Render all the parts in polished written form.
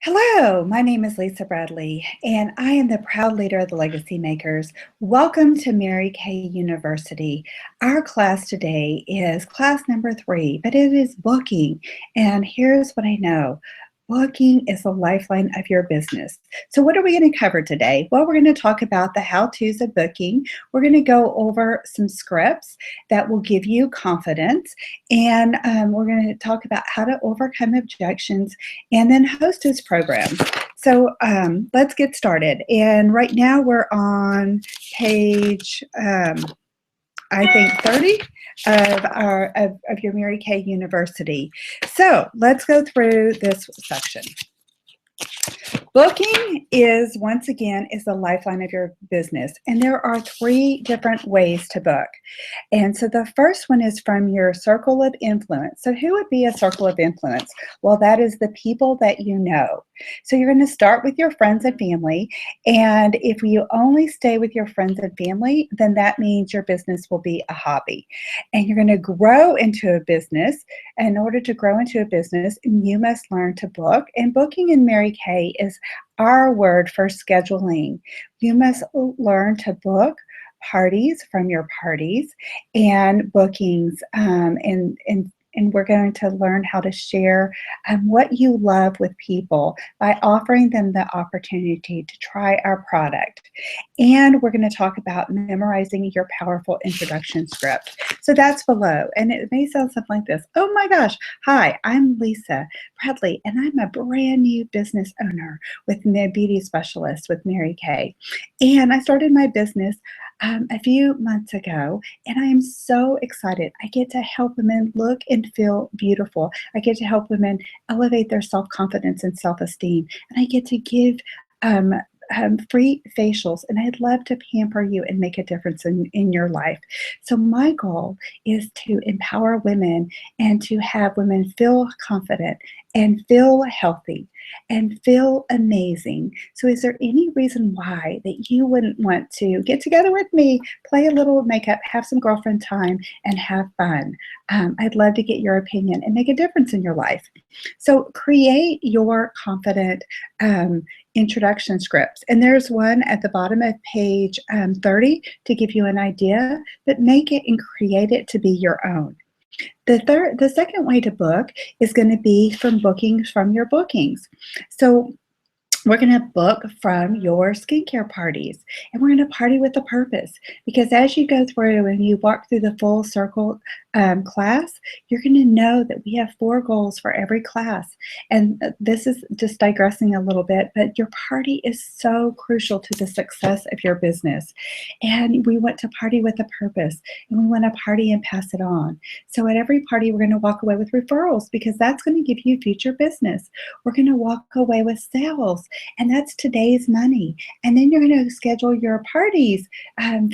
Hello, my name is Lisa Bradley, and I am the proud leader of the Legacy Makers. Welcome to Mary Kay University. Our class today is class number 3, but it is booking. And here's what I know. Booking is the lifeline of your business. So what are we going to cover today? Well, we're going to talk about the how-tos of booking. We're going to go over some scripts that will give you confidence. And we're going to talk about how to overcome objections and then Hostess Programs. So let's get started. And right now we're on page, I think 30 of your Mary Kay University. So let's go through this section. Booking is, once again, is the lifeline of your business. And there are 3 different ways to book. And so the first one is from your circle of influence. So who would be a circle of influence? Well, that is the people that you know. So you're going to start with your friends and family. And if you only stay with your friends and family, then that means your business will be a hobby. And you're going to grow into a business. In order to grow into a business, you must learn to book. And booking in Mary Kay is our word for scheduling. You must learn to book parties from your parties and bookings, and we're going to learn how to share what you love with people by offering them the opportunity to try our product. And we're going to talk about memorizing your powerful introduction script. So that's below. And it may sound something like this. Oh my gosh. Hi, I'm Lisa Bradley, and I'm a brand new business owner with beauty specialist with Mary Kay. And I started my business a few months ago, and I am so excited. I get to help women look and feel beautiful. I get to help women elevate their self-confidence and self-esteem, and I get to give free facials, and I'd love to pamper you and make a difference in your life. So my goal is to empower women and to have women feel confident and feel healthy and feel amazing. So is there any reason why that you wouldn't want to get together with me, play a little makeup, have some girlfriend time, and have fun? I'd love to get your opinion and make a difference in your life. So create your confident introduction scripts. And there's one at the bottom of page 30 to give you an idea, but make it and create it to be your own. The second way to book is going to be from bookings from your bookings. So we're going to book from your skincare parties, and we're going to party with a purpose, because as you go through and you walk through the full circle class, you're going to know that we have 4 goals for every class. And this is just digressing a little bit, but your party is so crucial to the success of your business. And we want to party with a purpose, and we want to party and pass it on. So at every party, we're going to walk away with referrals, because that's going to give you future business. We're going to walk away with sales, and that's today's money. And then you're going to schedule your parties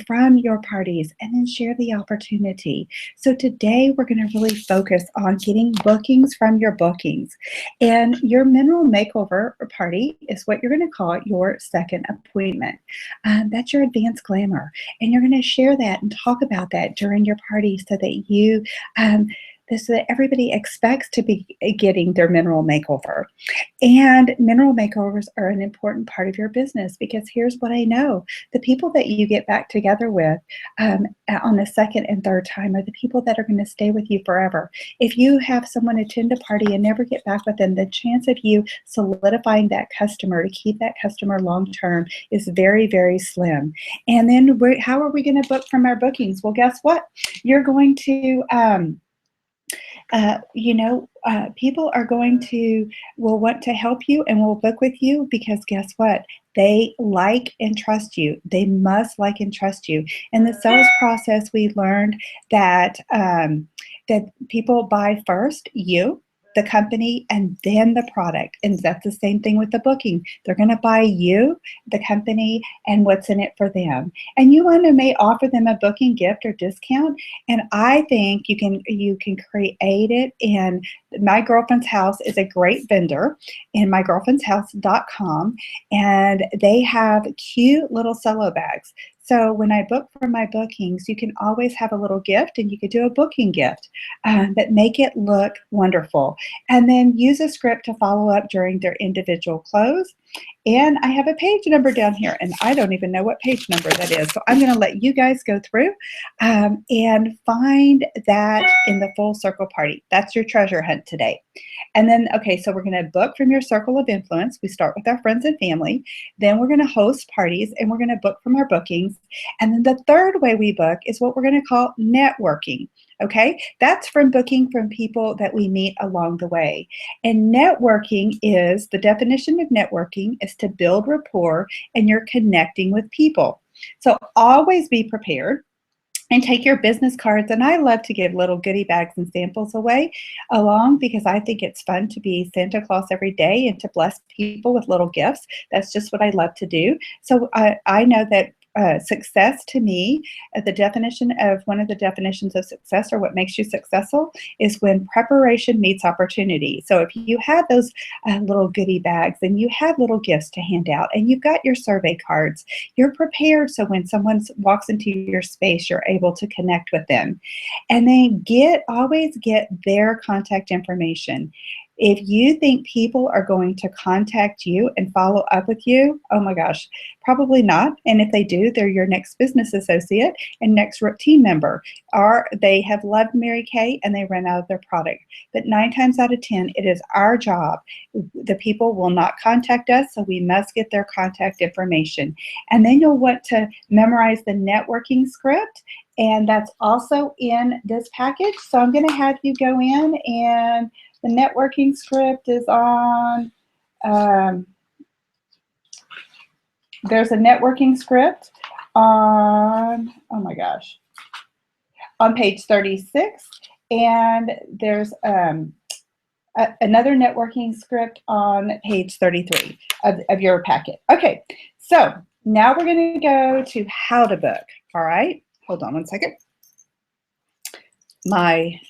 from your parties, and then share the opportunity. So today we're going to really focus on getting bookings from your bookings. And your mineral makeover party is what you're going to call your second appointment. That's your advanced glamour. And you're going to share that and talk about that during your party, so that you so that everybody expects to be getting their mineral makeover. And mineral makeovers are an important part of your business, because here's what I know. The people that you get back together with on the second and third time are the people that are going to stay with you forever. If you have someone attend a party and never get back with them, the chance of you solidifying that customer to keep that customer long-term is very, very slim. And then how are we going to book from our bookings? Well, guess what? You're going to people are going to will want to help you and will book with you, because guess what? They like and trust you. They must like and trust you. In the sales process, we learned that that people buy first you, the company, and then the product. And that's the same thing with the booking. They're going to buy you, the company, and what's in it for them. And you may offer them a booking gift or discount. And I think you can create it in My Girlfriend's House is a great vendor in mygirlfriendshouse.com, and they have cute little cello bags. So when I book for my bookings, you can always have a little gift, and you could do a booking gift that make it look wonderful. And then use a script to follow up during their individual close. And I have a page number down here, and I don't even know what page number that is. So I'm going to let you guys go through and find that in the full circle party. That's your treasure hunt today. And then, okay, so we're going to book from your circle of influence. We start with our friends and family. Then we're going to host parties, and we're going to book from our bookings. And then the third way we book is what we're going to call networking. Okay, that's from booking from people that we meet along the way. And networking is, the definition of networking is to build rapport, and you're connecting with people. So always be prepared and take your business cards. And I love to give little goodie bags and samples away along, because I think it's fun to be Santa Claus every day and to bless people with little gifts. That's just what I love to do. So I know that success to me, one of the definitions of success, or what makes you successful, is when preparation meets opportunity. So if you have those little goodie bags, and you have little gifts to hand out, and you've got your survey cards, you're prepared. So when someone walks into your space, you're able to connect with them. And then always get their contact information. If you think people are going to contact you and follow up with you, oh my gosh, probably not. And if they do, they're your next business associate and next team member, or they have loved Mary Kay and they ran out of their product. But 9 times out of 10, it is our job. The people will not contact us, so we must get their contact information. And then you'll want to memorize the networking script, and that's also in this package. So I'm going to have you go in, and the networking script is on, there's a networking script on, oh my gosh, on page 36. And there's another networking script on page 33 of your packet. Okay, so now we're going to go to how to book. All right, hold on one second. My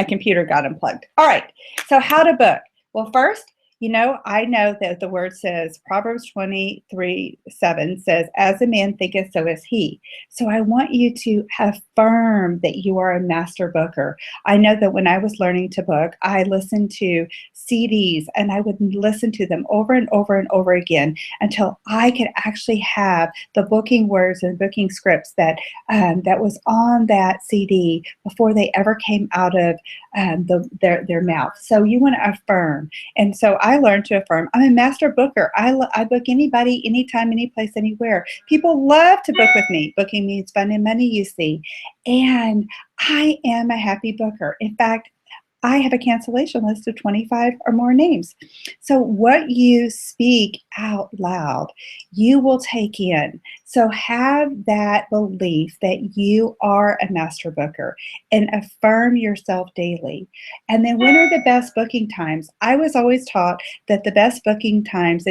computer got unplugged. All right, so how to book. Well, first, I know that the word says, Proverbs 23:7 says, as a man thinketh, so is he. So I want you to affirm that you are a master booker. I know that when I was learning to book, I listened to CDs, and I would listen to them over and over and over again until I could actually have the booking words and booking scripts that was on that CD before they ever came out of their mouth. So you want to affirm. And so I learned to affirm. I'm a master booker. I book anybody, anytime, any place, anywhere. People love to book with me. Booking means fun and money, you see. And I am a happy booker. In fact, I have a cancellation list of 25 or more names. So what you speak out loud, you will take in. So have that belief that you are a master booker, and affirm yourself daily. And then when are the best booking times? I was always taught that the best booking times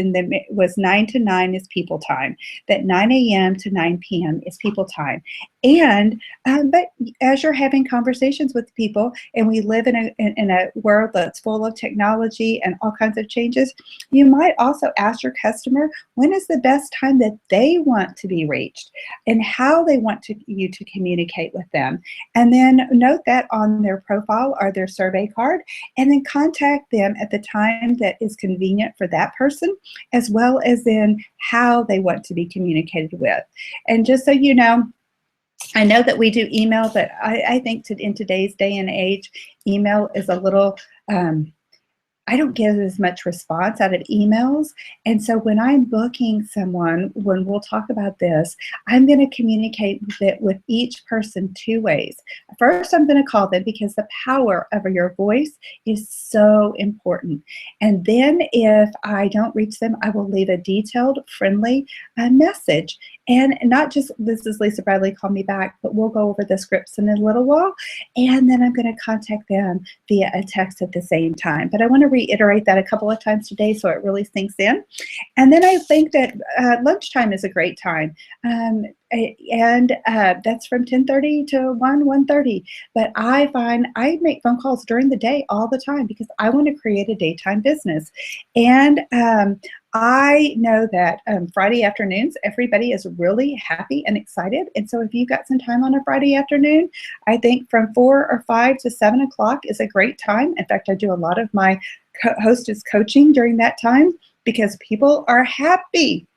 was 9 to 9 is people time, that 9 a.m. to 9 p.m. is people time. And but as you're having conversations with people, and we live in a world that's full of technology and all kinds of changes, you might also ask your customer, when is the best time that they want to be reached, and how they want you to communicate with them. And then note that on their profile or their survey card, and then contact them at the time that is convenient for that person, as well as in how they want to be communicated with. And just so you know, I know that we do email, but I think in today's day and age, email is a little, I don't get as much response out of emails. And so when I'm booking someone, when we'll talk about this, I'm going to communicate with each person 2 ways. First, I'm going to call them, because the power of your voice is so important. And then if I don't reach them, I will leave a detailed, friendly message. And not just, this is Lisa Bradley, call me back, but we'll go over the scripts in a little while. And then I'm going to contact them via a text at the same time. But I want to reiterate that a couple of times today so it really sinks in. And then I think that lunchtime is a great time. And that's from 10:30 to 1:30. But I find I make phone calls during the day all the time, because I want to create a daytime business. And I know that Friday afternoons, everybody is really happy and excited. And so if you've got some time on a Friday afternoon, I think from 4 or 5 to 7 o'clock is a great time. In fact, I do a lot of my hostess coaching during that time because people are happy.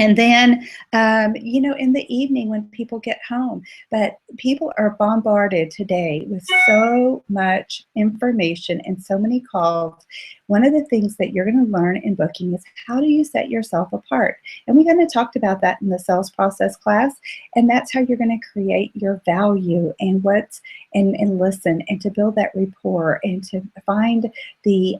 And then, in the evening when people get home, but people are bombarded today with so much information and so many calls. One of the things that you're going to learn in booking is how do you set yourself apart? And we kind of talked about that in the sales process class. And that's how you're going to create your value and and listen and to build that rapport and to find the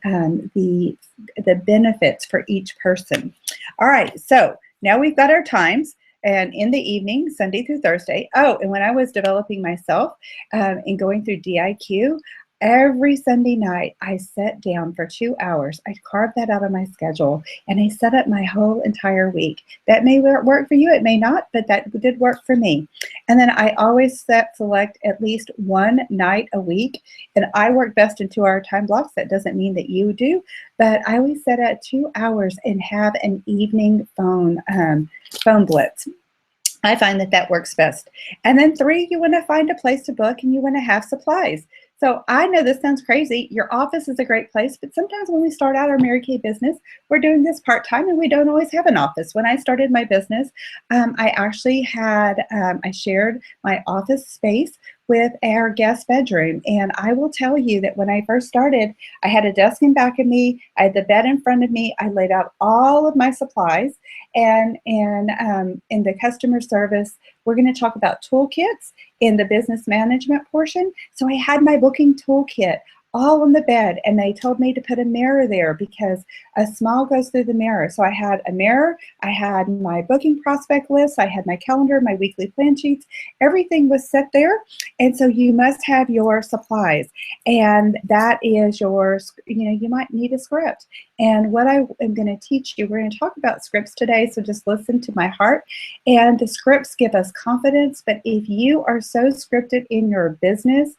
benefits for each person. All right, so now we've got our times, and in the evening, Sunday through Thursday. Oh, and when I was developing myself and going through DIQ, every Sunday night I sat down for 2 hours. I carved that out of my schedule, and I set up my whole entire week. That may work for you, it may not, but that did work for me. And then I always select at least one night a week, and I work best in 2-hour time blocks. That doesn't mean that you do, but I always set at 2 hours and have an evening phone blitz. I find that works best. And then 3, you want to find a place to book and you want to have supplies. So I know this sounds crazy. Your office is a great place, but sometimes when we start out our Mary Kay business, we're doing this part-time and we don't always have an office. When I started my business, I actually had, I shared my office space with our guest bedroom. And I will tell you that when I first started, I had a desk in back of me, I had the bed in front of me, I laid out all of my supplies, and in the customer service, we're going to talk about toolkits in the business management portion. So I had my booking toolkit all on the bed, and they told me to put a mirror there because a smile goes through the mirror. So I had a mirror, I had my booking prospect list, I had my calendar, my weekly plan sheets, everything was set there. And so you must have your supplies, and that is your, you might need a script. And what I am going to teach you, we're going to talk about scripts today, so just listen to my heart. And the scripts give us confidence, but if you are so scripted in your business,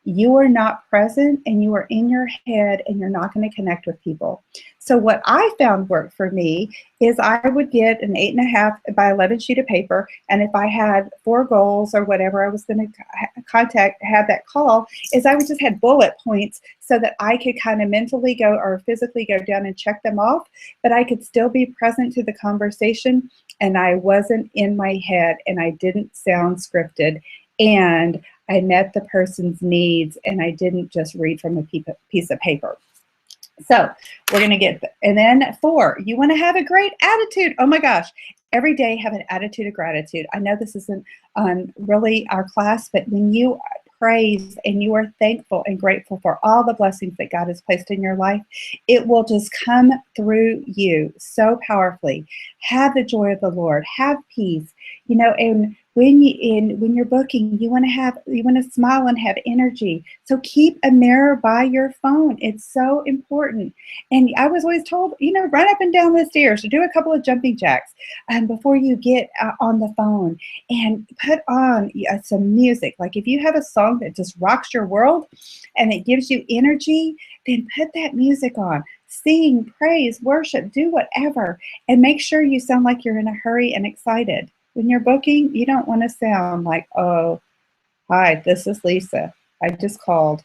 you are not present and you are in your head and you're not going to connect with people. So what I found worked for me is I would get an 8.5 by 11 sheet of paper, and if I had 4 goals or whatever I was going to have that call, is I would just had bullet points so that I could kind of mentally go or physically go down and check them off, but I could still be present to the conversation and I wasn't in my head and I didn't sound scripted, and I met the person's needs and I didn't just read from a piece of paper. So we're going to get, and then 4, you want to have a great attitude. Oh my gosh, every day have an attitude of gratitude. I know this isn't really our class, but when you praise and you are thankful and grateful for all the blessings that God has placed in your life, it will just come through you so powerfully. Have the joy of the Lord, have peace, and when you're booking, you want to smile and have energy. So keep a mirror by your phone. It's so important. And I was always told, run up and down the stairs or do a couple of jumping jacks before you get on the phone, and put on some music. Like if you have a song that just rocks your world and it gives you energy, then put that music on. Sing, praise, worship, do whatever, and make sure you sound like you're in a hurry and excited. When you're booking, you don't want to sound like, oh, hi, this is Lisa. I just called.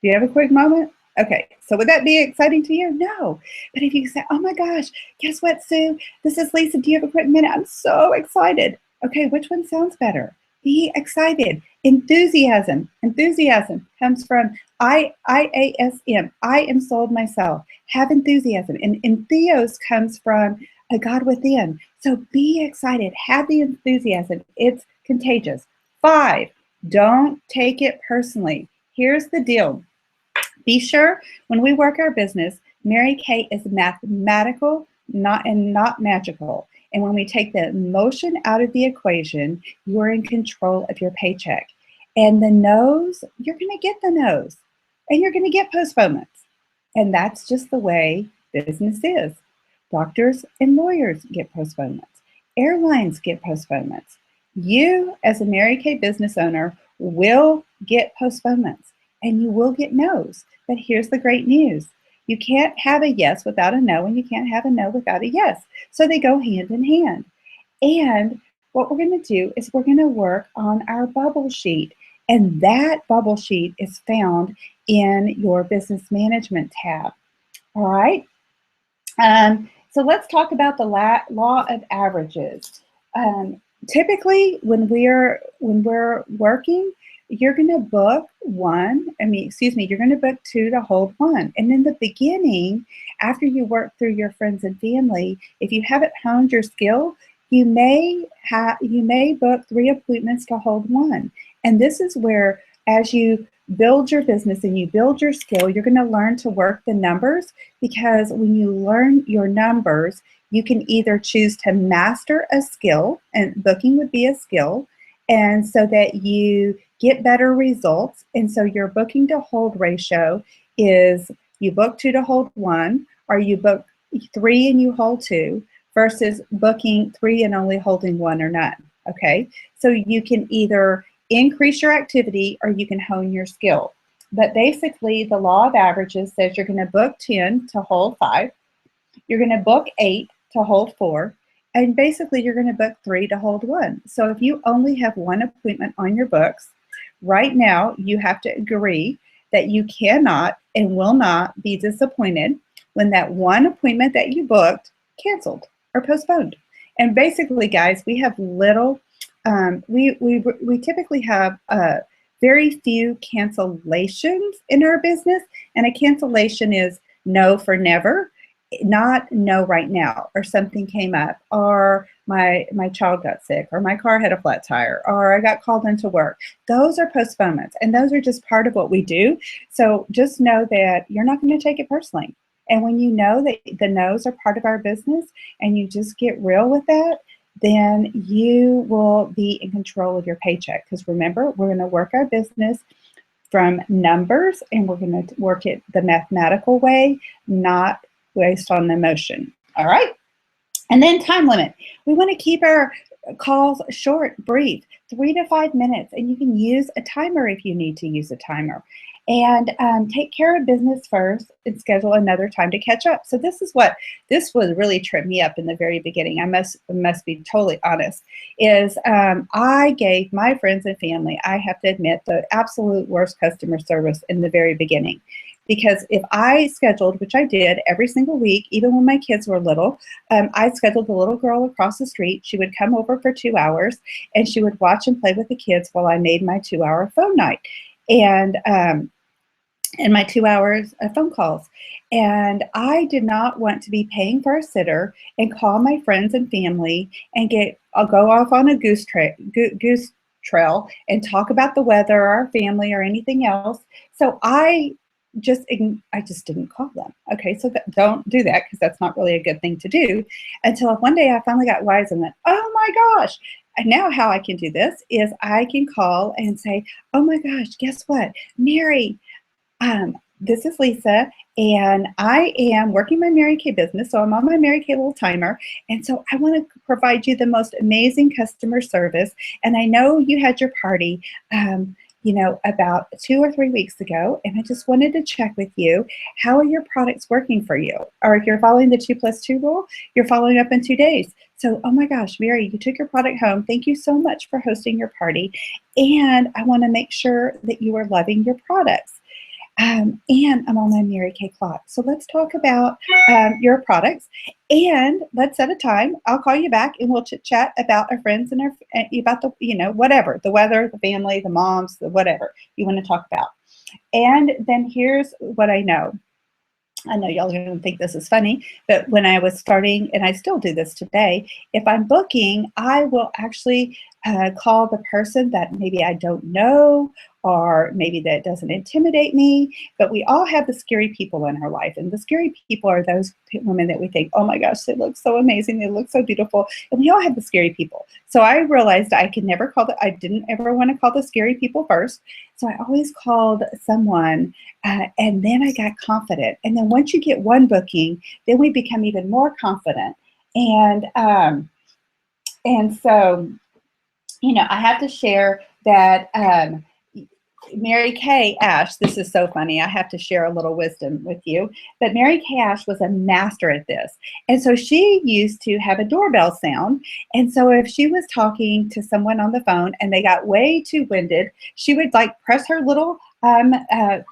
Do you have a quick moment? Okay, so would that be exciting to you? No. But if you say, oh my gosh, guess what, Sue? This is Lisa. Do you have a quick minute? I'm so excited. Okay, which one sounds better? Be excited. Enthusiasm. Enthusiasm comes from IASM. I am sold myself. Have enthusiasm. And theos comes from a God within. So be excited. Have the enthusiasm. It's contagious. 5, don't take it personally. Here's the deal. Be sure when we work our business, Mary Kay is mathematical, not magical. And when we take the emotion out of the equation, you're in control of your paycheck. And the no's, you're going to get the no's. And you're going to get postponements. And that's just the way business is. Doctors and lawyers get postponements. Airlines get postponements. You, as a Mary Kay business owner, will get postponements. And you will get no's. But here's the great news. You can't have a yes without a no, and you can't have a no without a yes. So they go hand in hand. And what we're going to do is we're going to work on our bubble sheet. And that bubble sheet is found in your business management tab. All right. So let's talk about the law of averages. Typically, when we're working, you're going to book you're going to book 2 to hold 1. And in the beginning, after you work through your friends and family, if you haven't honed your skill, you may book 3 appointments to hold 1. And this is where, as you build your business and you build your skill, you're going to learn to work the numbers, because when you learn your numbers, you can either choose to master a skill, and booking would be a skill, and so that you get better results. And so your booking to hold ratio is you book 2 to hold 1, or you book 3 and you hold 2, versus booking 3 and only holding 1 or none. Okay, so you can either increase your activity or you can hone your skill. But basically, the law of averages says you're going to book 10 to hold 5, you're going to book 8 to hold 4, and basically you're going to book 3 to hold 1. So if you only have 1 appointment on your books, right now you have to agree that you cannot and will not be disappointed when that 1 appointment that you booked canceled or postponed. And basically, guys, we have little, we typically have very few cancellations in our business, and a cancellation is no for never, not no right now, or something came up, or my child got sick, or my car had a flat tire, or I got called into work. Those are postponements, and those are just part of what we do. So just know that you're not going to take it personally. And when you know that the no's are part of our business, and you just get real with that, then you will be in control of your paycheck. Because remember, we're going to work our business from numbers, and we're going to work it the mathematical way, not based on emotion. All right. And then time limit. We want to keep our calls short, brief, 3 to 5 minutes, and you can use a timer if you need to use a timer. And take care of business first and schedule another time to catch up. So this was really tripped me up in the very beginning. I must be totally honest, is I gave my friends and family, I have to admit, the absolute worst customer service in the very beginning. Because if I scheduled, which I did every single week, even when my kids were little, I scheduled a little girl across the street. She would come over for 2 hours, and she would watch and play with the kids while I made my 2-hour phone night. And my 2 hours of phone calls. And I did not want to be paying for a sitter and call my friends and family and I'll go off on a goose trail and talk about the weather, or our family, or anything else. So I just didn't call them. Okay, so don't do that, because that's not really a good thing to do. Until one day I finally got wise and went, oh my gosh. And now how I can do this is I can call and say, oh my gosh, guess what? Mary, this is Lisa, and I am working my Mary Kay business, so I'm on my Mary Kay little timer, and so I want to provide you the most amazing customer service. And I know you had your party, about 2 or 3 weeks ago, and I just wanted to check with you, how are your products working for you? Or if you're following the 2+2 rule, you're following up in 2 days. So, oh my gosh, Mary, you took your product home. Thank you so much for hosting your party, and I want to make sure that you are loving your products. And I'm on my Mary Kay clock. So let's talk about your products, and let's set a time. I'll call you back, and we'll chit chat about our friends and about the, whatever, the weather, the family, the moms, the whatever you want to talk about. And then here's what I know. I know y'all are going to think this is funny, but when I was starting, and I still do this today, if I'm booking, I will actually call the person that maybe I don't know, or maybe that doesn't intimidate me. But we all have the scary people in our life, and the scary people are those women that we think, oh my gosh, they look so amazing, they look so beautiful, and we all have the scary people. So I realized I could never I didn't ever want to call the scary people first, so I always called someone, and then I got confident. And then once you get one booking, then we become even more confident. And so, I have to share that Mary Kay Ash, this is so funny. I have to share a little wisdom with you. But Mary Kay Ash was a master at this. And so she used to have a doorbell sound. And so if she was talking to someone on the phone and they got way too winded, she would like press her little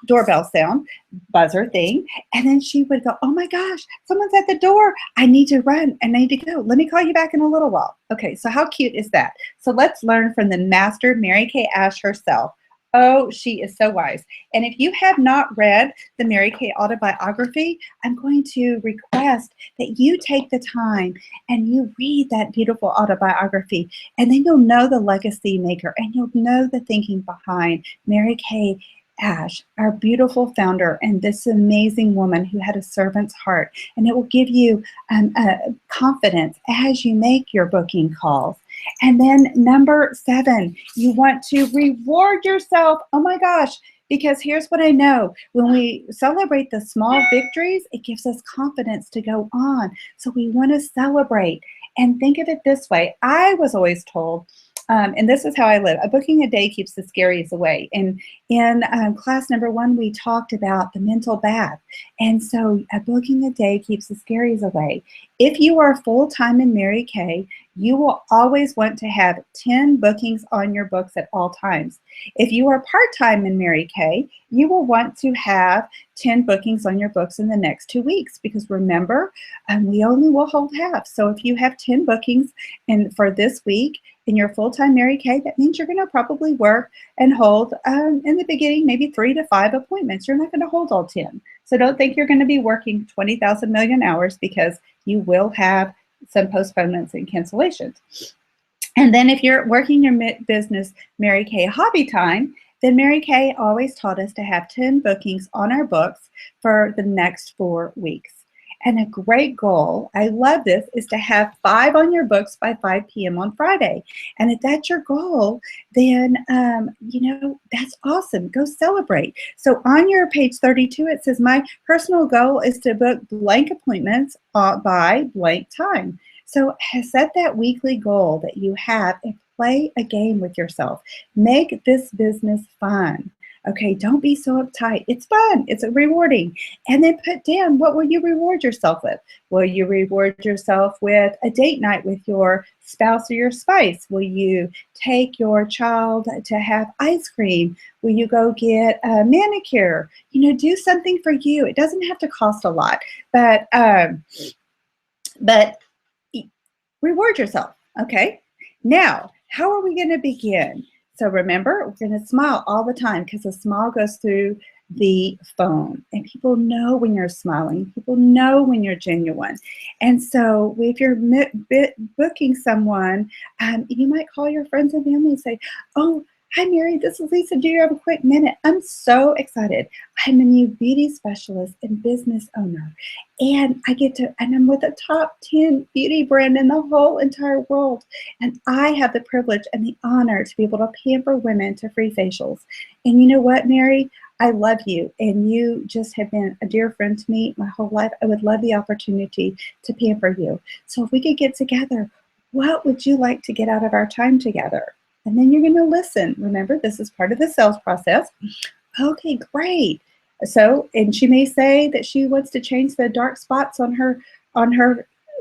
doorbell sound buzzer thing. And then she would go, oh my gosh, someone's at the door. I need to run. I need to go. Let me call you back in a little while. Okay, so how cute is that? So let's learn from the master Mary Kay Ash herself. Oh, she is so wise. And if you have not read the Mary Kay autobiography, I'm going to request that you take the time and you read that beautiful autobiography, and then you'll know the legacy maker and you'll know the thinking behind Mary Kay Ash, our beautiful founder, and this amazing woman who had a servant's heart. And it will give you confidence as you make your booking calls. And then number 7, you want to reward yourself. Oh my gosh, because here's what I know. When we celebrate the small victories, it gives us confidence to go on. So we want to celebrate. And think of it this way. I was always told, and this is how I live, a booking a day keeps the scaries away. And in class number 1, we talked about the mental bath. And so a booking a day keeps the scaries away. If you are full-time in Mary Kay, you will always want to have 10 bookings on your books at all times. If you are part-time in Mary Kay, you will want to have 10 bookings on your books in the next 2 weeks, because remember, we only will hold half. So if you have 10 bookings for this week in your full-time Mary Kay, that means you're going to probably work and hold in the beginning maybe 3 to 5 appointments. You're not going to hold all 10. So don't think you're going to be working 20,000 million hours, because you will have some postponements and cancellations. And then if you're working your business Mary Kay hobby time, then Mary Kay always taught us to have 10 bookings on our books for the next 4 weeks. And a great goal, I love this, is to have 5 on your books by 5 p.m. on Friday. And if that's your goal, then, that's awesome. Go celebrate. So on your page 32, it says, my personal goal is to book blank appointments by blank time. So set that weekly goal that you have and play a game with yourself. Make this business fun. Okay, don't be so uptight. It's fun. It's rewarding. And then put down, what will you reward yourself with? Will you reward yourself with a date night with your spouse or your spouse? Will you take your child to have ice cream? Will you go get a manicure? Do something for you. It doesn't have to cost a lot, but reward yourself. Okay. Now, how are we going to begin? So remember, we're going to smile all the time, because a smile goes through the phone. And people know when you're smiling. People know when you're genuine. And so if you're booking someone, you might call your friends and family and say, oh, hi, Mary, this is Lisa. Do you have a quick minute? I'm so excited. I'm a new beauty specialist and business owner. And I'm with a top 10 beauty brand in the whole entire world. And I have the privilege and the honor to be able to pamper women to free facials. And you know what, Mary? I love you. And you just have been a dear friend to me my whole life. I would love the opportunity to pamper you. So if we could get together, what would you like to get out of our time together? And then you're going to listen. Remember, this is part of the sales process. Okay, great. So, and she may say that she wants to change the dark spots on her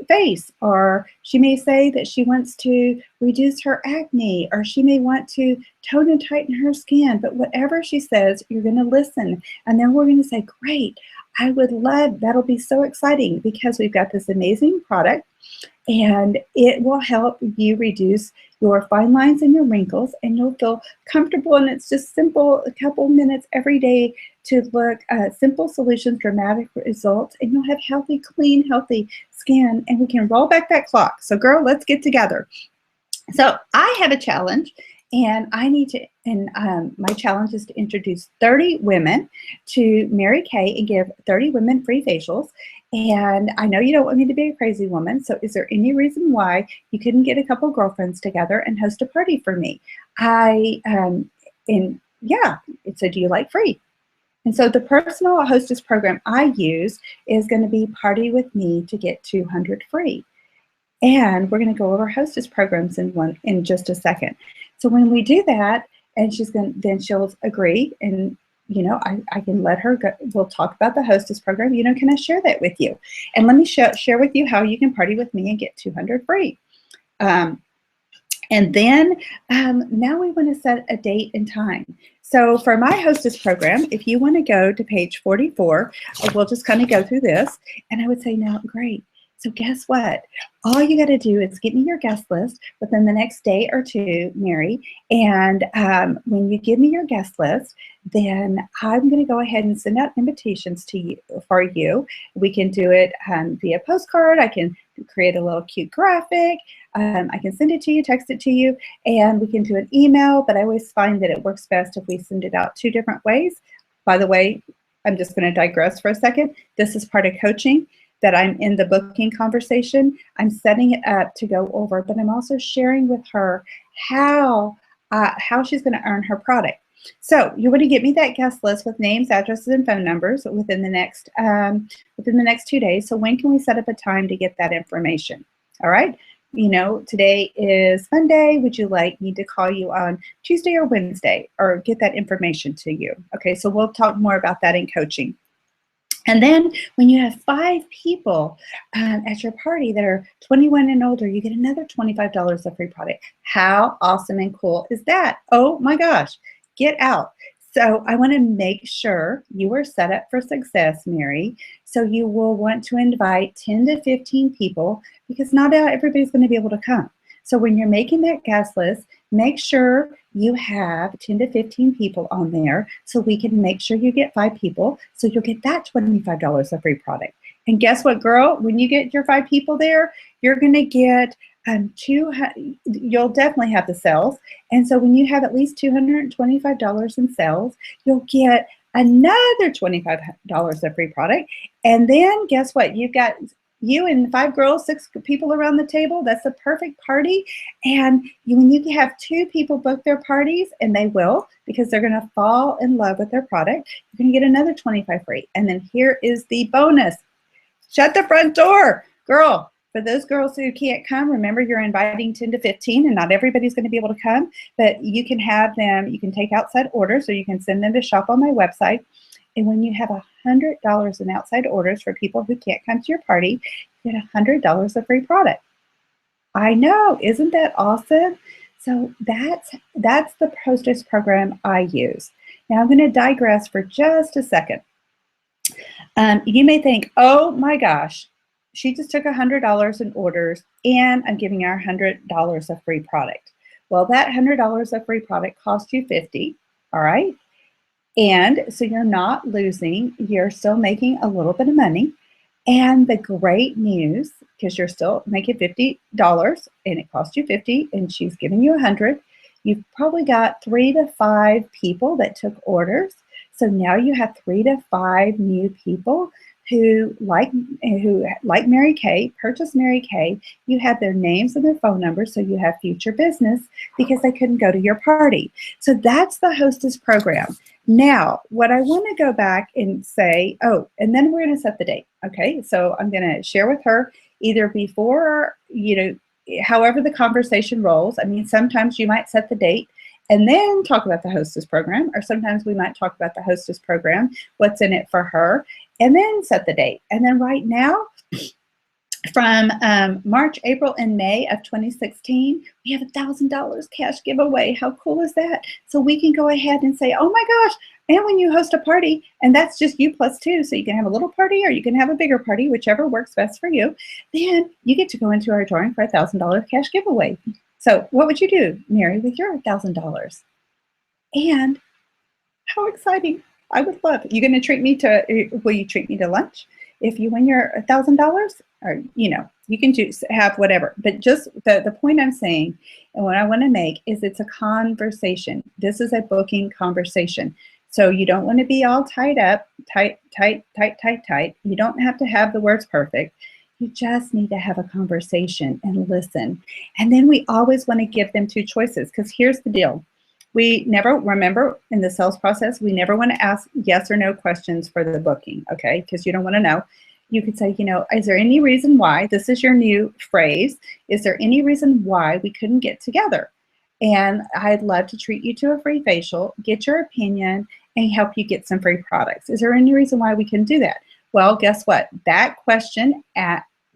face, or she may say that she wants to reduce her acne, or she may want to tone and tighten her skin. But whatever she says, you're going to listen. And then we're going to say, great, I would love, that'll be so exciting, because we've got this amazing product, and it will help you reduce your fine lines and your wrinkles, and you'll feel comfortable. And it's just simple, a couple minutes every day to look simple solutions, dramatic results, and you'll have healthy, clean, healthy skin, and we can roll back that clock. So girl, let's get together. So I have a challenge, and my challenge is to introduce 30 women to Mary Kay and give 30 women free facials. And I know you don't want me to be a crazy woman, so is there any reason why you couldn't get a couple girlfriends together and host a party for me? So do you like free? And so the personal hostess program I use is going to be Party With Me to get 200 free. And we're going to go over hostess programs in just a second. So when we do that, and then she'll agree, and I can let her go. We'll talk about the Hostess program. Can I share that with you? And let me share with you how you can party with me and get 200 free. And then now we want to set a date and time. So for my Hostess program, if you want to go to page 44, we'll just kind of go through this. And I would say, now, great. So guess what? All you got to do is get me your guest list within the next day or two, Mary. And when you give me your guest list, then I'm going to go ahead and send out invitations to you for you. We can do it via postcard. I can create a little cute graphic. I can send it to you, text it to you, and we can do an email. But I always find that it works best if we send it out 2 different ways. By the way, I'm just going to digress for a second. This is part of coaching that I'm in the booking conversation. I'm setting it up to go over, but I'm also sharing with her how she's going to earn her product. So you want to get me that guest list with names, addresses, and phone numbers within the next 2 days. So when can we set up a time to get that information? All right. Today is Monday. Would you like me to call you on Tuesday or Wednesday, or get that information to you? Okay. So we'll talk more about that in coaching. And then when you have 5 people at your party that are 21 and older, you get another $25 of free product. How awesome and cool is that? Oh my gosh, get out. So I want to make sure you are set up for success, Mary. So you will want to invite 10 to 15 people, because not everybody's going to be able to come. So when you're making that guest list, make sure you have 10 to 15 people on there, so we can make sure you get 5 people, so you'll get that $25 of free product. And guess what, girl? When you get your 5 people there, you're going to get you'll definitely have the sales. And so when you have at least $225 in sales, you'll get another $25 of free product. And then guess what? You've got you and 5 girls, 6 people around the table. That's a perfect party. And when you have 2 people book their parties, and they will, because they're going to fall in love with their product, you're going to get another $25 free. And then here is the bonus. Shut the front door, girl. For those girls who can't come, remember you're inviting 10 to 15, and not everybody's going to be able to come, but you can have them, you can take outside orders, so you can send them to shop on my website. And when you have $100 in outside orders for people who can't come to your party, you get $100 of free product. I know, isn't that awesome? So that's the Hostess program I use. Now I'm going to digress for just a second. You may think, oh my gosh, she just took $100 in orders, and I'm giving her $100 of free product. Well, that $100 of free product cost you $50, all right? And so you're not losing, you're still making a little bit of money. And the great news, because you're still making $50 and it cost you $50, and she's giving you $100, you've probably got 3 to 5 people that took orders. So now you have 3 to 5 new people who like Mary Kay, purchase Mary Kay. You have their names and their phone numbers, so you have future business because they couldn't go to your party. So that's the Hostess program. Now, what I want to go back and say, and then we're going to set the date. Okay, so I'm going to share with her either before, however the conversation rolls. I mean, sometimes you might set the date and then talk about the Hostess program, or sometimes we might talk about the Hostess program, what's in it for her, and then set the date. And then right now, from March, April, and May of 2016, we have $1,000 cash giveaway. How cool is that? So we can go ahead and say, oh my gosh, and when you host a party, and that's just you plus 2, so you can have a little party or you can have a bigger party, whichever works best for you, then you get to go into our drawing for $1,000 cash giveaway. So what would you do, Mary, with your $1,000? And how exciting. I would love it. Will you treat me to lunch if you win your $1,000? Or, you can have whatever. But just the point I'm saying, and what I want to make, is it's a conversation. This is a booking conversation. So you don't want to be all tied up, tight. You don't have to have the words perfect. You just need to have a conversation and listen. And then we always want to give them 2 choices, because here's the deal. We never, remember, in the sales process, we never want to ask yes or no questions for the booking, okay? Because you don't want to know. You could say, is there any reason why, this is your new phrase, is there any reason why we couldn't get together? And I'd love to treat you to a free facial, get your opinion, and help you get some free products. Is there any reason why we can do that? Well, guess what? That question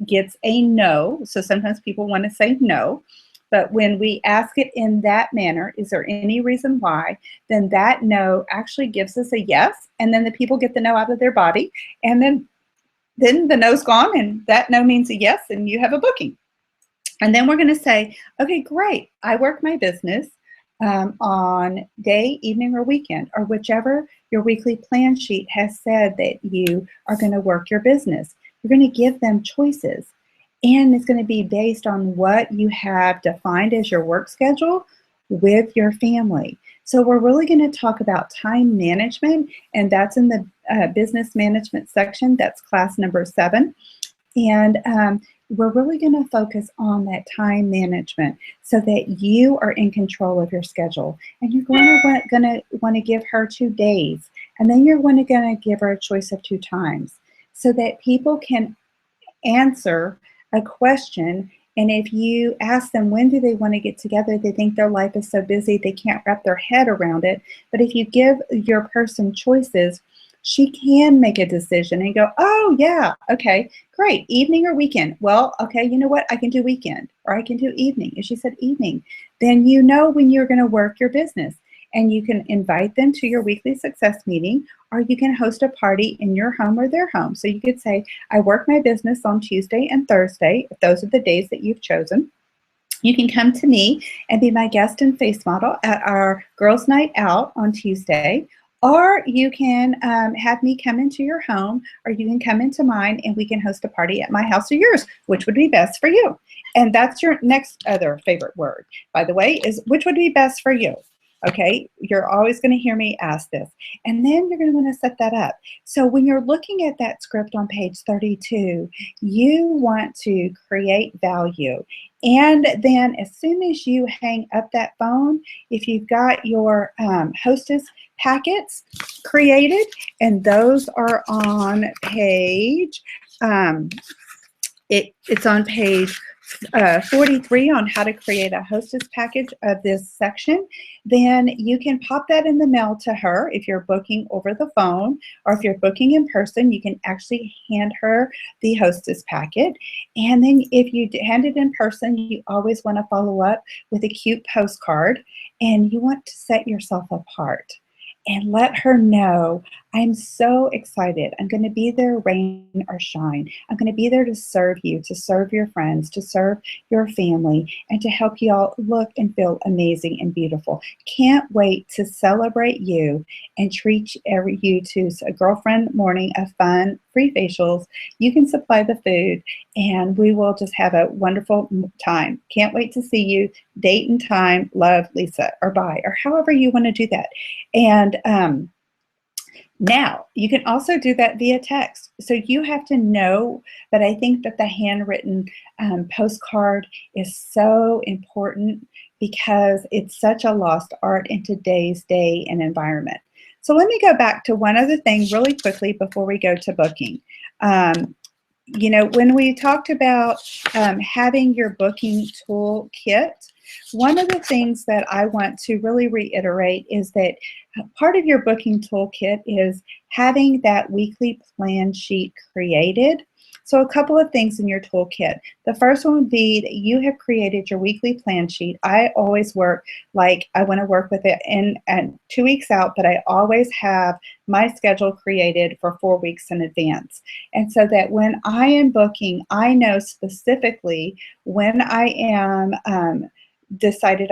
gets a no. So sometimes people want to say no. But when we ask it in that manner, is there any reason why? Then that no actually gives us a yes. And then the people get the no out of their body. And then the no's gone. And that no means a yes. And you have a booking. And then we're going to say, okay, great. I work my business on day, evening, or weekend, or whichever your weekly plan sheet has said that you are going to work your business. You're going to give them choices. And it's going to be based on what you have defined as your work schedule with your family. So we're really going to talk about time management, and that's in the business management section. That's class number 7. And we're really going to focus on that time management so that you are in control of your schedule. And you're going to want to give her 2 days, and then you're going to give her a choice of 2 times so that people can answer a question. And if you ask them when do they want to get together, they think their life is so busy they can't wrap their head around it. But if you give your person choices, she can make a decision and go, oh yeah, okay, great, evening or weekend. Well, okay, you know what, I can do weekend or I can do evening. If she said evening, then you know when you're going to work your business. And you can invite them to your weekly success meeting, or you can host a party in your home or their home. So you could say, I work my business on Tuesday and Thursday, if those are the days that you've chosen. You can come to me and be my guest and face model at our girls' night out on Tuesday, or you can have me come into your home, or you can come into mine and we can host a party at my house or yours, which would be best for you. And that's your next other favorite word, by the way, is which would be best for you. Okay, you're always going to hear me ask this. And then you're going to want to set that up. So when you're looking at that script on page 32, you want to create value. And then as soon as you hang up that phone, if you've got your Hostess packets created, and those are on page, it's on page 43 on how to create a hostess package of this section, then you can pop that in the mail to her if you're booking over the phone, or if you're booking in person, you can actually hand her the hostess packet. And then if you hand it in person, you always want to follow up with a cute postcard, and you want to set yourself apart and let her know, I'm so excited. I'm going to be there rain or shine. I'm going to be there to serve you, to serve your friends, to serve your family, and to help you all look and feel amazing and beautiful. Can't wait to celebrate you and treat you to a girlfriend morning of fun, free facials. You can supply the food, and we will just have a wonderful time. Can't wait to see you. Date and time, love, Lisa, or bye, or however you want to do that. And now, you can also do that via text. So you have to know, but I think that the handwritten postcard is so important because it's such a lost art in today's day and environment. So let me go back to one other thing really quickly before we go to booking. You know, when we talked about having your booking toolkit, one of the things that I want to really reiterate is that part of your booking toolkit is having that weekly plan sheet created. So a couple of things in your toolkit. The first one would be that you have created your weekly plan sheet. I always work like I want to work with it in 2 weeks out, but I always have my schedule created for 4 weeks in advance. And so that when I am booking, I know specifically when I am decided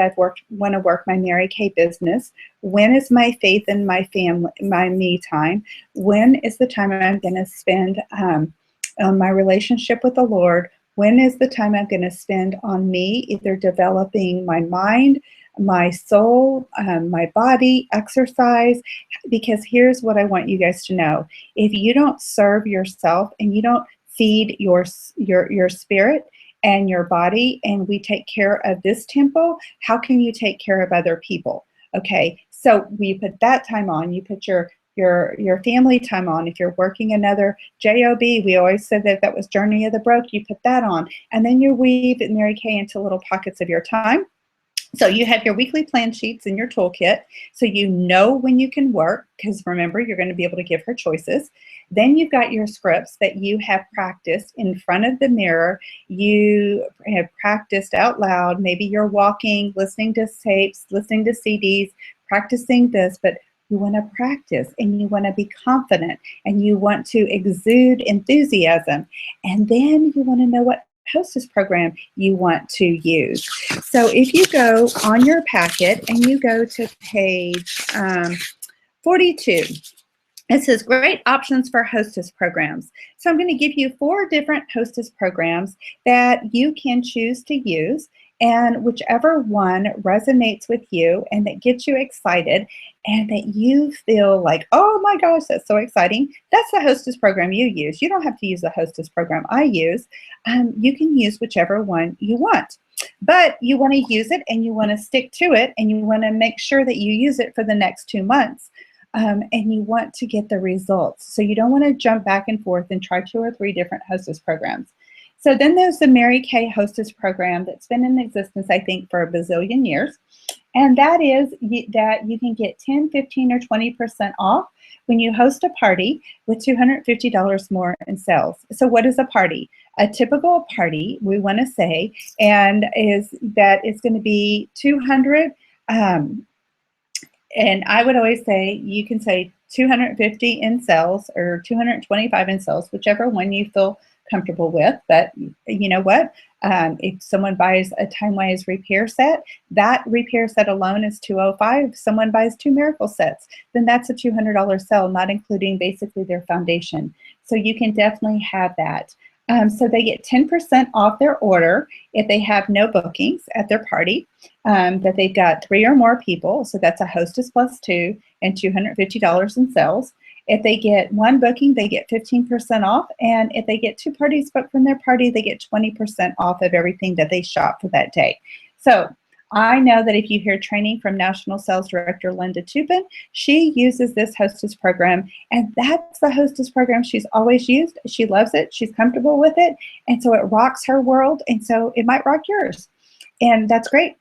want to work my Mary Kay business. When is my faith and my family, my me time? When is the time I'm going to spend on my relationship with the Lord? When is the time I'm going to spend on me, either developing my mind, my soul, my body, exercise? Because here's what I want you guys to know. If you don't serve yourself and you don't feed your spirit and your body, and we take care of this temple, how can you take care of other people? Okay, so we put that time on. You put your family time on. If you're working another job, we always said that was Journey of the Broke. You put that on, and then you weave Mary Kay into little pockets of your time. So you have your weekly plan sheets in your toolkit, so you know when you can work, because remember, you're going to be able to give her choices. Then you've got your scripts that you have practiced in front of the mirror. You have practiced out loud. Maybe you're walking, listening to tapes, listening to CDs, practicing this, but you want to practice and you want to be confident and you want to exude enthusiasm. And then you want to know what Hostess program you want to use. So if you go on your packet and you go to page 42, it says great options for Hostess programs. So I'm going to give you 4 different Hostess programs that you can choose to use, and whichever one resonates with you and that gets you excited and that you feel like, oh my gosh, that's so exciting, that's the Hostess program you use. You don't have to use the Hostess program I use. You can use whichever one you want. But you want to use it and you want to stick to it and you want to make sure that you use it for the next 2 months. And you want to get the results. So you don't want to jump back and forth and try 2 or 3 different Hostess programs. So then there's the Mary Kay Hostess program that's been in existence, I think, for a bazillion years. And that is that you can get 10, 15, or 20% off when you host a party with $250 more in sales. So what is a party? A typical party, we want to say, and is that it's going to be 200. And I would always say, you can say 250 in sales or 225 in sales, whichever one you feel comfortable with. But you know what? If someone buys a Time-Wise repair set, that repair set alone is $205. If someone buys 2 miracle sets, then that's a $200 sale, not including basically their foundation. So you can definitely have that. So they get 10% off their order if they have no bookings at their party, that they've got 3 or more people. So that's a hostess plus 2 and $250 in sales. If they get 1 booking, they get 15% off. And if they get 2 parties booked from their party, they get 20% off of everything that they shop for that day. So I know that if you hear training from National Sales Director Linda Tupin, she uses this Hostess program, and that's the Hostess program she's always used. She loves it. She's comfortable with it, and so it rocks her world, and so it might rock yours, and that's great.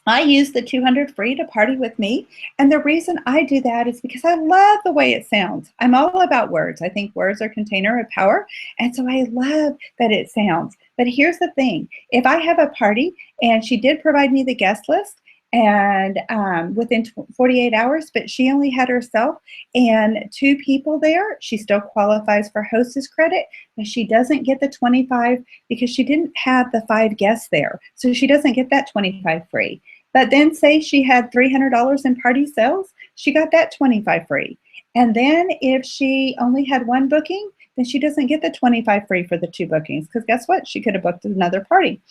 I use the 200 free to party with me, and the reason I do that is because I love the way it sounds. I'm all about words. I think words are a container of power, and so I love that it sounds. But here's the thing. If I have a party, and she did provide me the guest list, and within 48 hours, but she only had herself and 2 people there, she still qualifies for hostess credit, but she doesn't get the 25 because she didn't have the 5 guests there. So she doesn't get that 25 free. But then say she had $300 in party sales, she got that 25 free. And then if she only had 1 booking, then she doesn't get the 25 free for the 2 bookings, because guess what? She could have booked another party.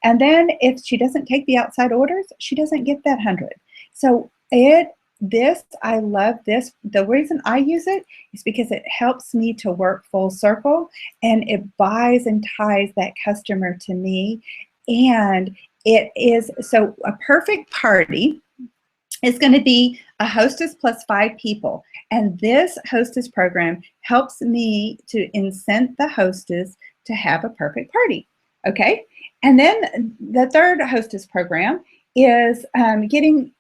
And then if she doesn't take the outside orders, she doesn't get that 100. So I love this. The reason I use it is because it helps me to work full circle, and it buys and ties that customer to me. And it is, so a perfect party is going to be a hostess plus 5 people. And this hostess program helps me to incent the hostess to have a perfect party. Okay. And then the third hostess program is getting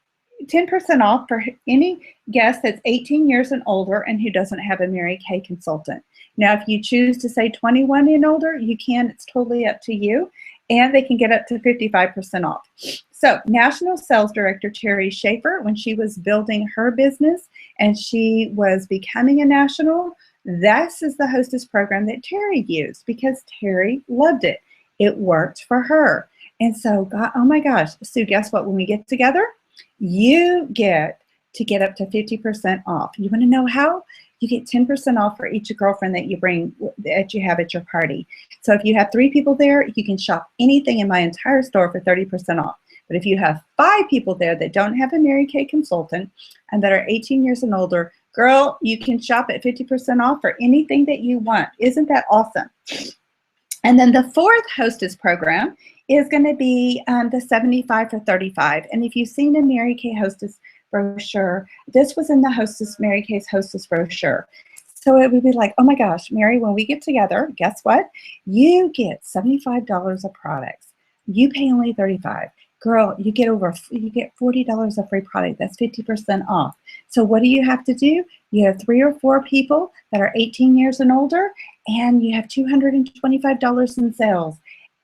10% off for any guest that's 18 years and older and who doesn't have a Mary Kay consultant. Now, if you choose to say 21 and older, you can. It's totally up to you. And they can get up to 55% off. So National Sales Director Terry Schaefer, when she was building her business and she was becoming a national, this is the hostess program that Terry used because Terry loved it. It worked for her. And so, God, oh my gosh, Sue, guess what? When we get together, you get to get up to 50% off. You want to know how? You get 10% off for each girlfriend that you bring, that you have at your party. So if you have 3 people there, you can shop anything in my entire store for 30% off. But if you have 5 people there that don't have a Mary Kay consultant and that are 18 years and older, girl, you can shop at 50% off for anything that you want. Isn't that awesome? And then the 4th hostess program is going to be the 75 for 35. And if you've seen a Mary Kay hostess brochure, this was in the Mary Kay's hostess brochure. So it would be like, oh my gosh, Mary, when we get together, guess what? You get $75 of products. You pay only $35. girl, you get $40 of free product. That's 50% off. So what do you have to do? You have 3 or 4 people that are 18 years and older, and you have $225 in sales.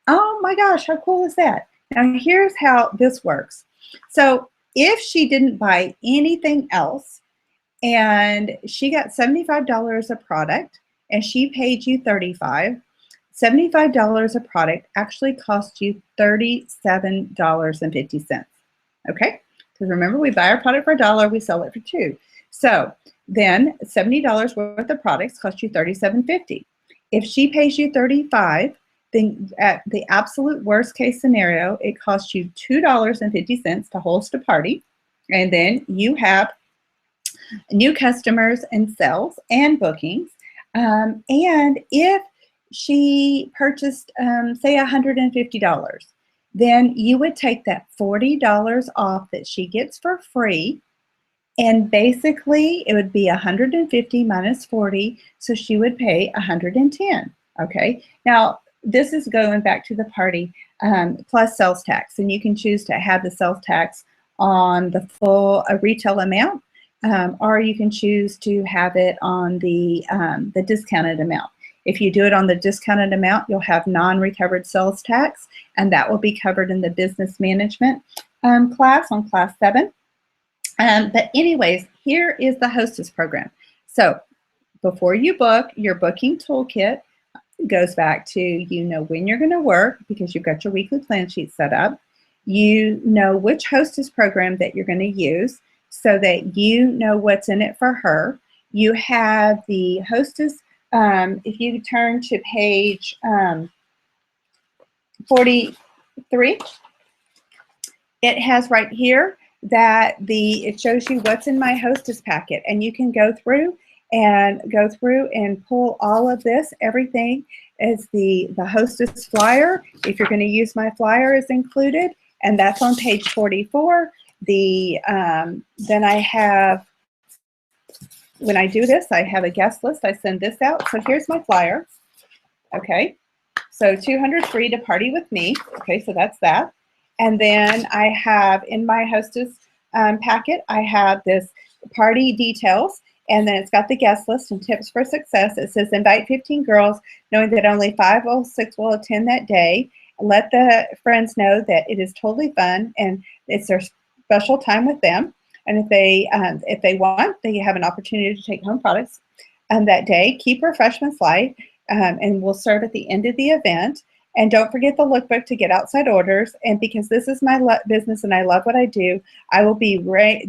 Oh my gosh, how cool is that? Now here's how this works. So if she didn't buy anything else and she got $75 a product and she paid you $35, $75 a product actually cost you $37.50. Okay? Because remember, we buy our product for $1, we sell it for $2. So then $70 worth of products cost you $37.50. If she pays you $35, then at the absolute worst case scenario, it costs you $2.50 to host a party. And then you have new customers and sales and bookings. And if she purchased, say, $150, then you would take that $40 off that she gets for free, and basically it would be 150 minus 40, so she would pay 110. Okay, now this is going back to the party plus sales tax, and you can choose to have the sales tax on the full retail amount, or you can choose to have it on the discounted amount. If you do it on the discounted amount, you'll have non-recovered sales tax, and that will be covered in the business management class on class 7. But anyways, here is the Hostess program. So before you book, your booking toolkit goes back to, you know when you're going to work because you've got your weekly plan sheet set up. You know which Hostess program that you're going to use so that you know what's in it for her. You have the Hostess. If you turn to page 43, it has right here that it shows you what's in my Hostess packet, and you can go through and pull all of this. Everything is the Hostess flyer. If you're going to use my flyer, is included, and that's on page 44. Then I have, when I do this, I have a guest list. I send this out. So here's my flyer. Okay, so 200 free to party with me. Okay, so that's that. And then I have in my Hostess packet, I have this party details, and then it's got the guest list and tips for success. It says invite 15 girls, knowing that only 5 or 6 will attend that day. Let the friends know that it is totally fun and it's their special time with them. And if they want, they have an opportunity to take home products that day. Keep refreshments light, and we'll serve at the end of the event. And don't forget the lookbook to get outside orders. And because this is my business and I love what I do, I will be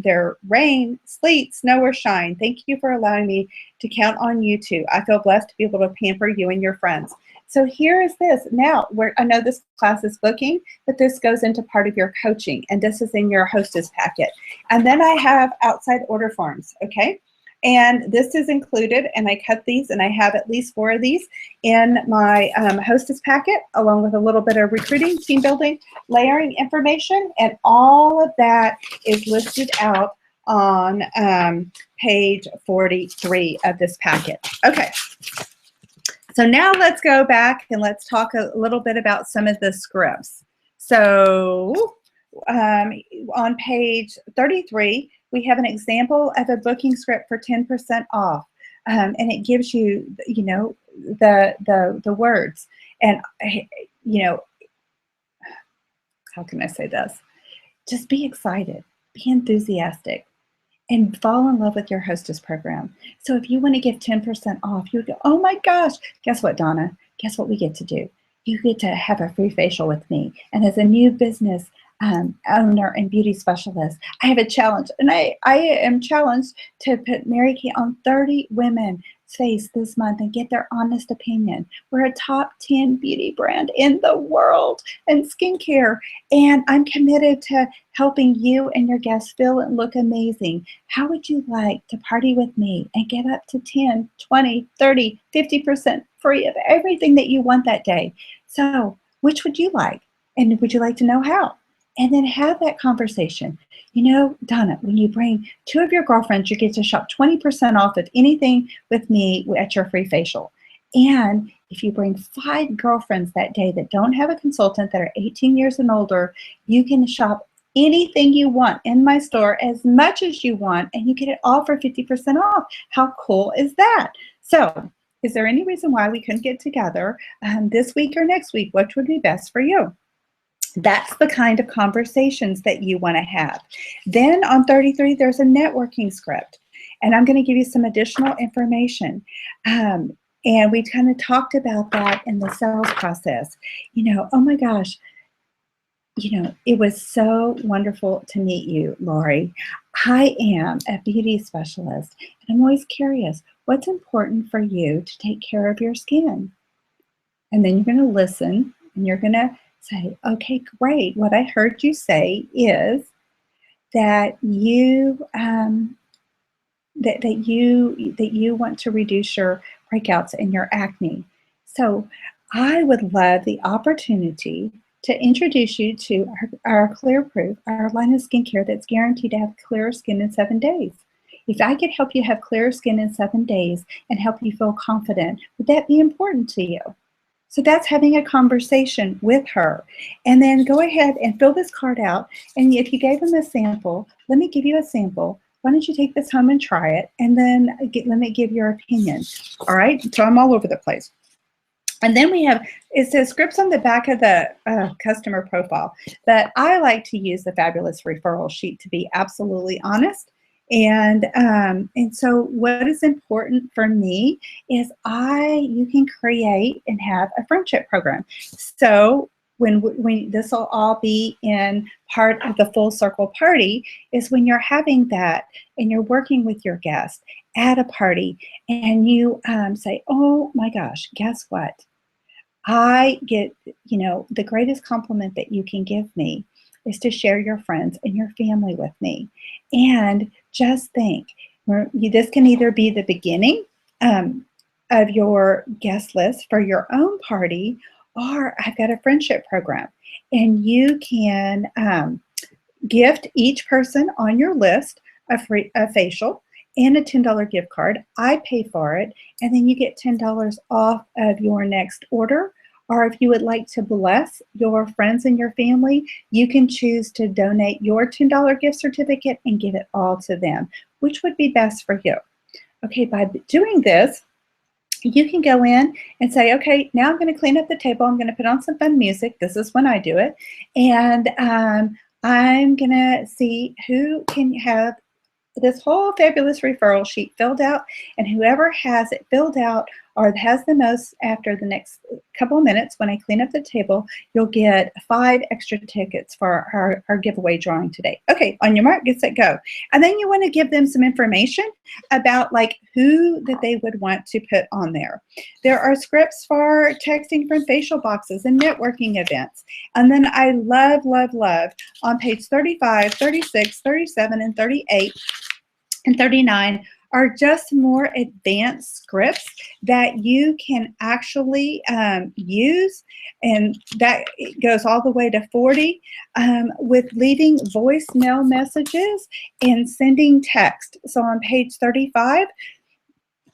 there rain, sleet, snow, or shine. Thank you for allowing me to count on you too. I feel blessed to be able to pamper you and your friends. So here is this. Now, I know this class is booking, but this goes into part of your coaching, and this is in your Hostess packet. And then I have outside order forms, okay? And this is included, and I cut these, and I have at least 4 of these in my Hostess packet, along with a little bit of recruiting, team building, layering information, and all of that is listed out on page 43 of this packet. Okay. So now let's go back and let's talk a little bit about some of the scripts. So on page 33, we have an example of a booking script for 10% off, and it gives you, you know, the words. And you know, how can I say this? Just be excited, be enthusiastic, and fall in love with your Hostess program. So if you want to give 10% off, you would go, oh my gosh, guess what, Donna? Guess what we get to do? You get to have a free facial with me. And as a new business owner and beauty specialist, I have a challenge. And I am challenged to put Mary Kay on 30 women's face this month and get their honest opinion. We're a top 10 beauty brand in the world in skincare. And I'm committed to helping you and your guests feel and look amazing. How would you like to party with me and get up to 10, 20, 30, 50% free of everything that you want that day? So which would you like? And would you like to know how? And then have that conversation. You know, Donna, when you bring 2 of your girlfriends, you get to shop 20% off of anything with me at your free facial. And if you bring 5 girlfriends that day that don't have a consultant, that are 18 years and older, you can shop anything you want in my store as much as you want, and you get it all for 50% off. How cool is that? So, is there any reason why we couldn't get together this week or next week? Which would be best for you? That's the kind of conversations that you want to have. Then on 33, there's a networking script. And I'm going to give you some additional information. And we kind of talked about that in the sales process. Oh my gosh, it was so wonderful to meet you, Lori. I am a beauty specialist, and I'm always curious, what's important for you to take care of your skin? And then you're going to listen, and you're going to say, okay, great. What I heard you say is that you that you want to reduce your breakouts and your acne. So I would love the opportunity to introduce you to our Clear Proof, our line of skincare that's guaranteed to have clearer skin in 7 days. If I could help you have clearer skin in 7 days and help you feel confident, would that be important to you? So that's having a conversation with her. And then go ahead and fill this card out. And if you gave them a sample, let me give you a sample. Why don't you take this home and try it? And then let me give your opinion. All right, so I'm all over the place. And then it says scripts on the back of the customer profile. But I like to use the fabulous referral sheet, to be absolutely honest. And so what is important for me is you can create and have a friendship program. So when this will all be in part of the full circle party is when you're having that and you're working with your guest at a party and you say, oh my gosh, guess what? I get, the greatest compliment that you can give me is to share your friends and your family with me. And just think, this can either be the beginning of your guest list for your own party, or I've got a friendship program. And you can gift each person on your list a facial and a $10 gift card. I pay for it, and then you get $10 off of your next order. Or if you would like to bless your friends and your family, you can choose to donate your $10 gift certificate and give it all to them, which would be best for you. Okay, by doing this, you can go in and say, okay, now I'm going to clean up the table. I'm going to put on some fun music. This is when I do it. And I'm going to see who can have this whole fabulous referral sheet filled out, and whoever has it filled out or has the most after the next couple of minutes when I clean up the table, you'll get 5 extra tickets for our giveaway drawing today. Okay, on your mark, get set, go. And then you want to give them some information about like who that they would want to put on there. There are scripts for texting from facial boxes and networking events. And then I love, love, love on page 35, 36, 37, and 38 and 39 are just more advanced scripts that you can actually use, and that goes all the way to 40 with leaving voicemail messages and sending text. So on page 35,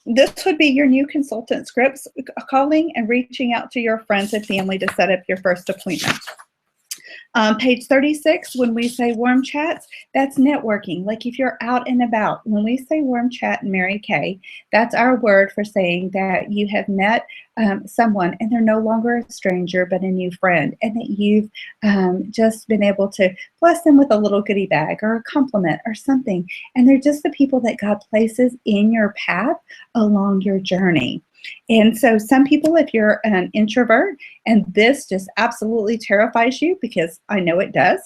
this would be your new consultant scripts, calling and reaching out to your friends and family to set up your first appointment. Page 36, when we say warm chats, that's networking. Like if you're out and about, when we say warm chat in Mary Kay, that's our word for saying that you have met someone and they're no longer a stranger but a new friend, and that you've just been able to bless them with a little goodie bag or a compliment or something. And they're just the people that God places in your path along your journey. And so some people, if you're an introvert and this just absolutely terrifies you, because I know it does,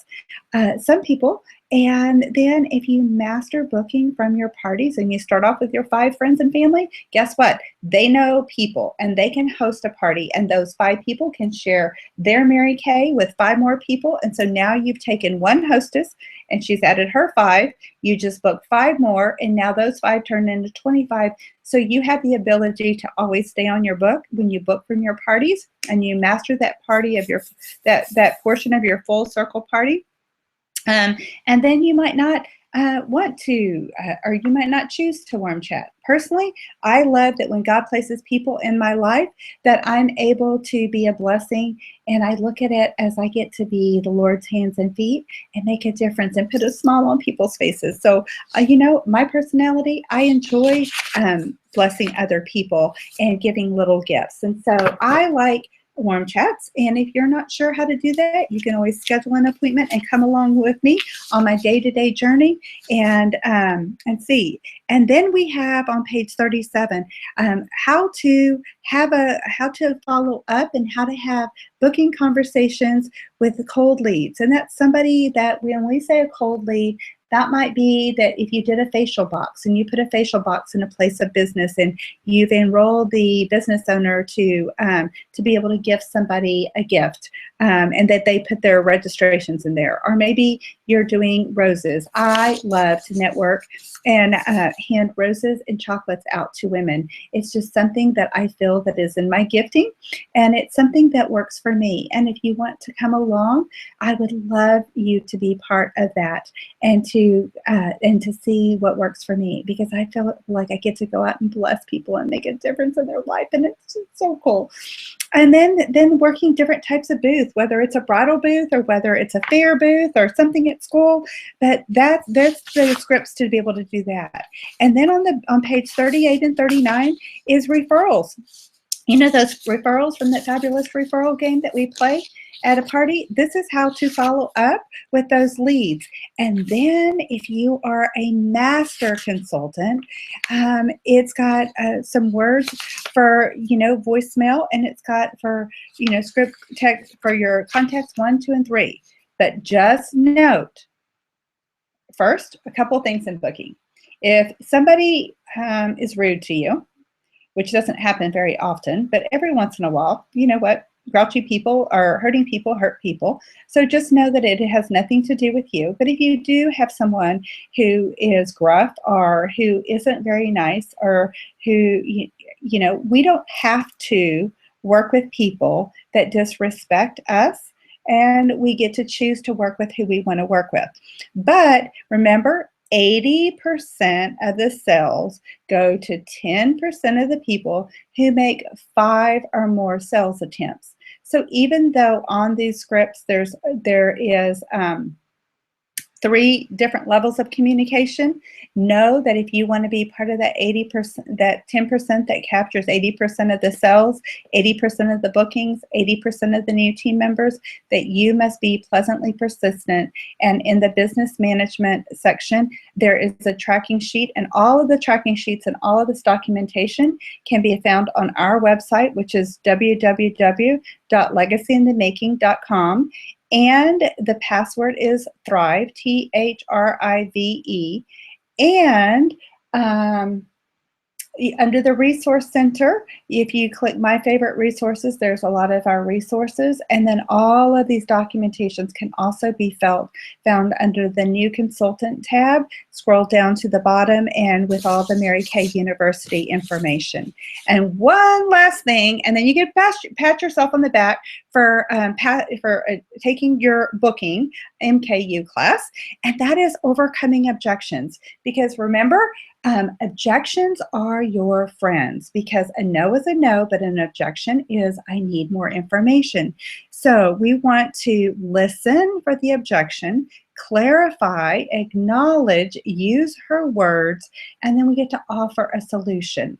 some people, and then if you master booking from your parties and you start off with your 5 friends and family, guess what? They know people and they can host a party, and those 5 people can share their Mary Kay with 5 more people. And so now you've taken one hostess and she's added her 5. You just booked 5 more, and now those 5 turn into 25. So you have the ability to always stay on your book when you book from your parties, and you master that party of your that portion of your full circle party. And then you might not want to, or you might not choose to warm chat. Personally, I love that when God places people in my life, that I'm able to be a blessing, and I look at it as I get to be the Lord's hands and feet and make a difference and put a smile on people's faces. So, my personality, I enjoy blessing other people and giving little gifts. And so I like warm chats. And if you're not sure how to do that, you can always schedule an appointment and come along with me on my day-to-day journey and see. And then we have on page 37 how to follow up and how to have booking conversations with cold leads. And that's somebody that when we say a cold lead, that might be that if you did a facial box and you put a facial box in a place of business and you've enrolled the business owner to be able to give somebody a gift and that they put their registrations in there. Or maybe you're doing roses. I love to network and hand roses and chocolates out to women. It's just something that I feel that is in my gifting, and it's something that works for me. And if you want to come along, I would love you to be part of that and to see what works for me, because I feel like I get to go out and bless people and make a difference in their life, and it's just so cool. And then working different types of booths, whether it's a bridal booth or whether it's a fair booth or something at school, but there's the scripts to be able to do that. And then on page 38 and 39 is referrals. You know those referrals from that fabulous referral game that we play at a party? This is how to follow up with those leads. And then if you are a master consultant, it's got some words for, voicemail, and it's got for, script text for your contacts 1, 2, and 3. But just note, first, a couple of things in booking. If somebody is rude to you, which doesn't happen very often, but every once in a while, you know what? Grouchy people or hurting people hurt people. So just know that it has nothing to do with you. But if you do have someone who is gruff or who isn't very nice, or who, we don't have to work with people that disrespect us, and we get to choose to work with who we want to work with. But remember, 80% of the sales go to 10% of the people who make 5 or more sales attempts. So even though on these scripts there is 3 different levels of communication, know that if you want to be part of that 80%, that 10% that captures 80% of the sales, 80% of the bookings, 80% of the new team members, that you must be pleasantly persistent. And in the business management section, there is a tracking sheet, and all of the tracking sheets and all of this documentation can be found on our website, which is www.legacyinthemaking.com. And the password is Thrive, THRIVE. And under the Resource Center, if you click My Favorite Resources, there's a lot of our resources. And then all of these documentations can also be found under the New Consultant tab. Scroll down to the bottom, and with all the Mary Kay University information. And one last thing, and then you can pat yourself on the back for taking your booking MKU class, and that is overcoming objections. Because remember, objections are your friends, because a no is a no, but an objection is I need more information. So we want to listen for the objection, clarify, acknowledge, use her words, and then we get to offer a solution.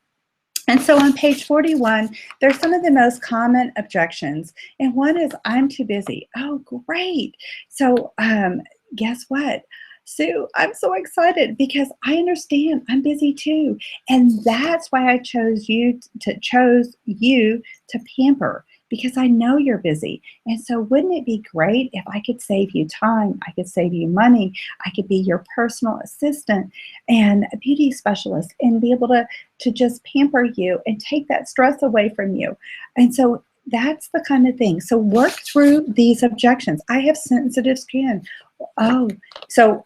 And so on page 41, there's some of the most common objections. And one is, I'm too busy. Oh, great. So guess what? Sue, I'm so excited because I understand I'm busy too. And that's why I chose you to pamper, because I know you're busy. And so wouldn't it be great if I could save you time, I could save you money, I could be your personal assistant and a beauty specialist and be able to just pamper you and take that stress away from you. And so that's the kind of thing. So work through these objections. I have sensitive skin. Oh, so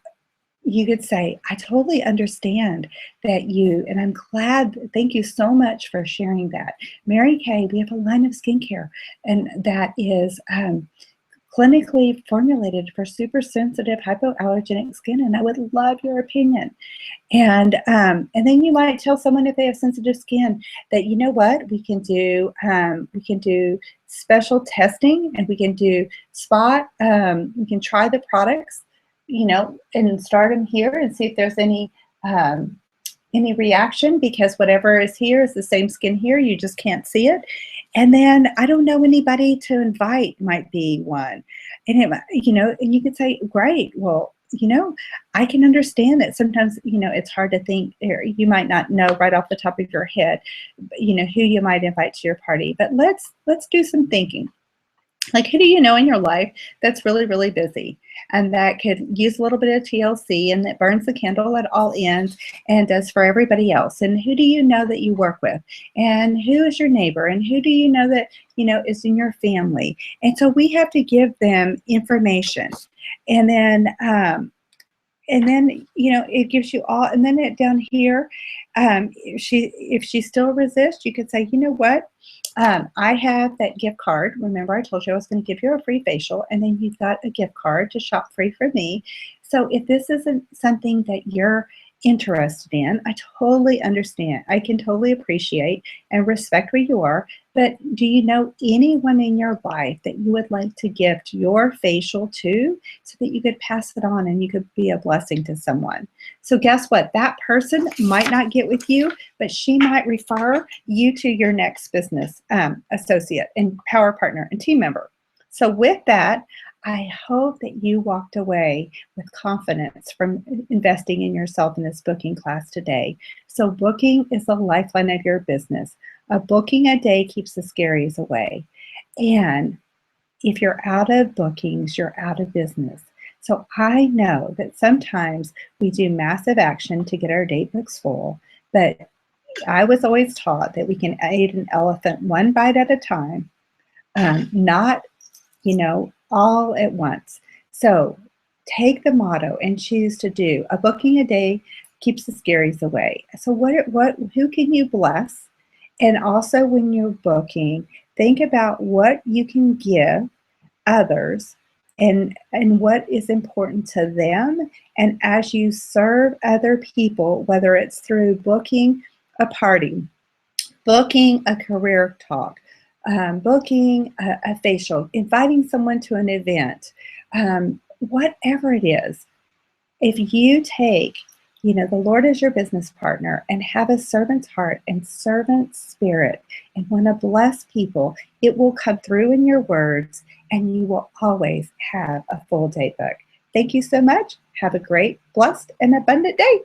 you could say, I totally understand that and I'm glad, thank you so much for sharing that. Mary Kay, we have a line of skincare, and that is clinically formulated for super sensitive hypoallergenic skin, and I would love your opinion. And then you might tell someone if they have sensitive skin that, you know what, we can do special testing, and we can do spot, we can try the products, and start them here and see if there's any reaction, because whatever is here is the same skin here. You just can't see it. And then I don't know anybody to invite might be one. And you could say, great, well, I can understand that sometimes, it's hard to think, or you might not know right off the top of your head, who you might invite to your party. But let's do some thinking. Like, who do you know in your life that's really, really busy and that could use a little bit of TLC and that burns the candle at all ends and does for everybody else? And who do you know that you work with? And who is your neighbor? And who do you know that, is in your family? And so we have to give them information. And then, it gives you all, and then down here, if she still resists, you could say, you know what, I have that gift card. Remember, I told you I was going to give you a free facial, and then you've got a gift card to shop free for me. So if this isn't something that you're interested in, I totally understand. I can totally appreciate and respect where you are. But do you know anyone in your life that you would like to gift your facial to, so that you could pass it on and you could be a blessing to someone? So guess what? That person might not get with you, but she might refer you to your next business associate and power partner and team member. So with that, I hope that you walked away with confidence from investing in yourself in this booking class today. So booking is the lifeline of your business. A booking a day keeps the scaries away. And if you're out of bookings, you're out of business. So I know that sometimes we do massive action to get our date books full, but I was always taught that we can eat an elephant one bite at a time, not, all at once. So take the motto and choose to do a booking a day keeps the scaries away. So who can you bless? And also when you're booking, think about what you can give others and what is important to them. And as you serve other people, whether it's through booking a party, booking a career talk, booking a facial, inviting someone to an event, whatever it is, if you take, the Lord is your business partner and have a servant's heart and servant spirit and want to bless people, it will come through in your words and you will always have a full date book. Thank you so much. Have a great, blessed, and abundant day.